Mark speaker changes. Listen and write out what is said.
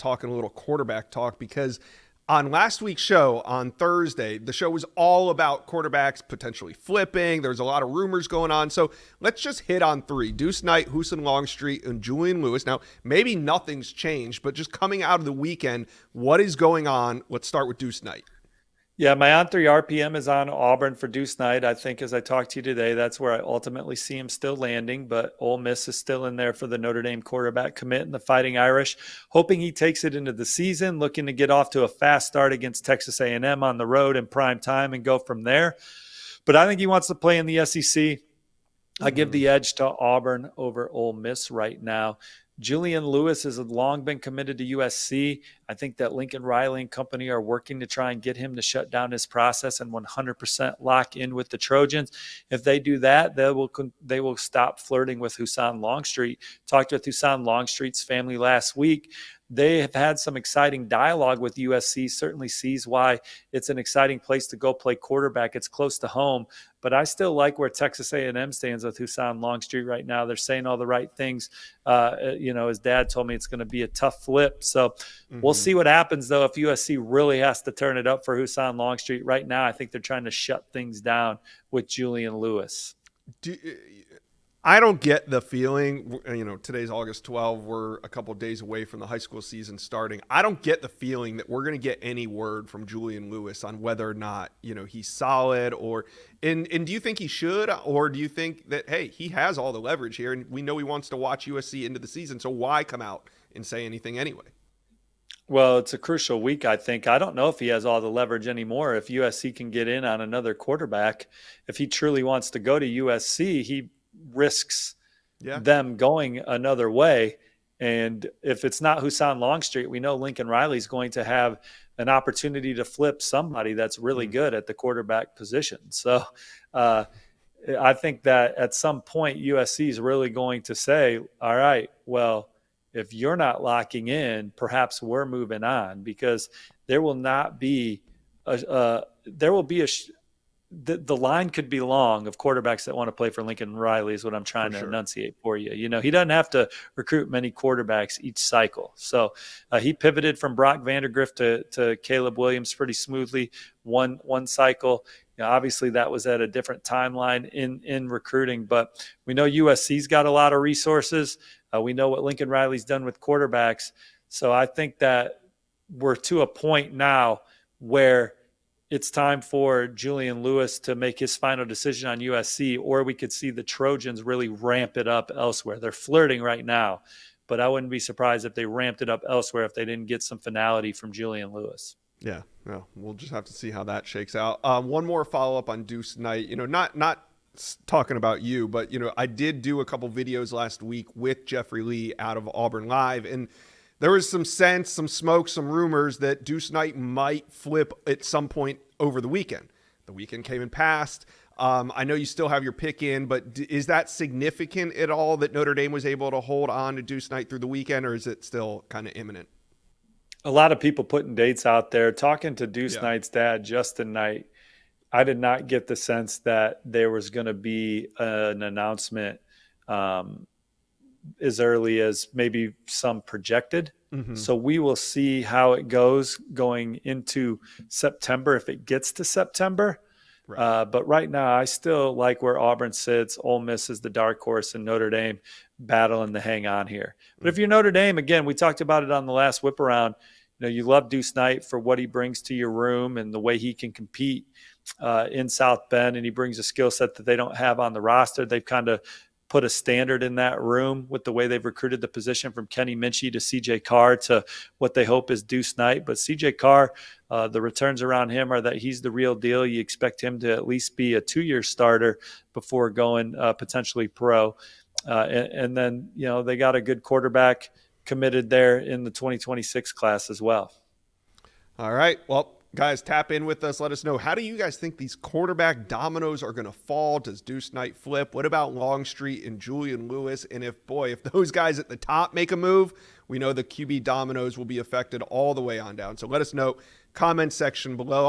Speaker 1: talking a little quarterback talk, because on last week's show on Thursday, the show was all about quarterbacks potentially flipping. There's a lot of rumors going on. So let's just hit on three: Deuce Knight, Husan Longstreet, and Julian Lewis. Now, maybe nothing's changed, but just coming out of the weekend, what is going on? Let's start with Deuce Knight.
Speaker 2: Yeah, my on-3 RPM is on Auburn for Deuce Knight. I think as I talked to you today, that's where I ultimately see him still landing, but Ole Miss is still in there for the Notre Dame quarterback commit and the Fighting Irish, hoping he takes it into the season, looking to get off to a fast start against Texas A&M on the road in prime time and go from there. But I think he wants to play in the SEC. I give the edge to Auburn over Ole Miss right now. Julian Lewis has long been committed to USC. I think that Lincoln Riley and company are working to try and get him to shut down his process and 100% lock in with the Trojans. If they do that, they will stop flirting with Husan Longstreet. Talked with Husan Longstreet's family last week. They have had some exciting dialogue with USC, certainly sees why it's an exciting place to go play quarterback. It's close to home, but I still like where Texas A&M stands with Husan Longstreet right now. They're saying all the right things. His dad told me it's going to be a tough flip. So we'll see what happens, though, if USC really has to turn it up for Husan Longstreet. Right now, I think they're trying to shut things down with Julian Lewis.
Speaker 1: I don't get the feeling, today's August 12th. We're a couple of days away from the high school season starting. I don't get the feeling that we're going to get any word from Julian Lewis on whether or not, he's solid and do you think he should, or do you think that, hey, he has all the leverage here and we know he wants to watch USC into the season. So why come out and say anything anyway?
Speaker 2: Well, it's a crucial week, I think. I don't know if he has all the leverage anymore. If USC can get in on another quarterback, if he truly wants to go to USC, he risks them going another way. And if it's not Husan Longstreet, we know Lincoln Riley's going to have an opportunity to flip somebody that's really good at the quarterback position. So I think that at some point USC is really going to say, all right, well, if you're not locking in, perhaps we're moving on, because there will not be the line could be long of quarterbacks that want to play for Lincoln Riley is what I'm trying to enunciate for you. He doesn't have to recruit many quarterbacks each cycle. So he pivoted from Brock Vandegrift to Caleb Williams pretty smoothly one cycle. Obviously that was at a different timeline in recruiting, but we know USC's got a lot of resources. We know what Lincoln Riley's done with quarterbacks. So I think that we're to a point now where it's time for Julian Lewis to make his final decision on USC, or we could see the Trojans really ramp it up elsewhere. They're flirting right now, but I wouldn't be surprised if they ramped it up elsewhere if they didn't get some finality from Julian Lewis.
Speaker 1: Yeah, well, we'll just have to see how that shakes out. One more follow-up on Deuce Knight. Not talking about you, but, I did do a couple videos last week with Jeffrey Lee out of Auburn Live, and there was some sense, some smoke, some rumors that Deuce Knight might flip at some point over the weekend. The weekend came and passed. I know you still have your pick in, but is that significant at all that Notre Dame was able to hold on to Deuce Knight through the weekend, or is it still kind of imminent?
Speaker 2: A lot of people putting dates out there. Talking to Deuce Knight's dad, Justin Knight, I did not get the sense that there was going to be an announcement as early as maybe some projected. So we will see how it goes going into September, if it gets to September. Right. But right now, I still like where Auburn sits. Ole Miss is the dark horse, and Notre Dame battling to hang on here. But if you're Notre Dame, again, we talked about it on the last whip around. You love Deuce Knight for what he brings to your room and the way he can compete in South Bend, and he brings a skill set that they don't have on the roster. They've kind of put a standard in that room with the way they've recruited the position, from Kenny Minchie to CJ Carr to what they hope is Deuce Knight. But CJ Carr, the returns around him are that he's the real deal. You expect him to at least be a 2-year starter before going potentially pro. And then, they got a good quarterback committed there in the 2026 class as well.
Speaker 1: All right. Well, guys, tap in with us. Let us know, how do you guys think these quarterback dominoes are going to fall? Does Deuce Knight flip? What about Longstreet and Julian Lewis? And if those guys at the top make a move, we know the QB dominoes will be affected all the way on down. So let us know. Comment section below.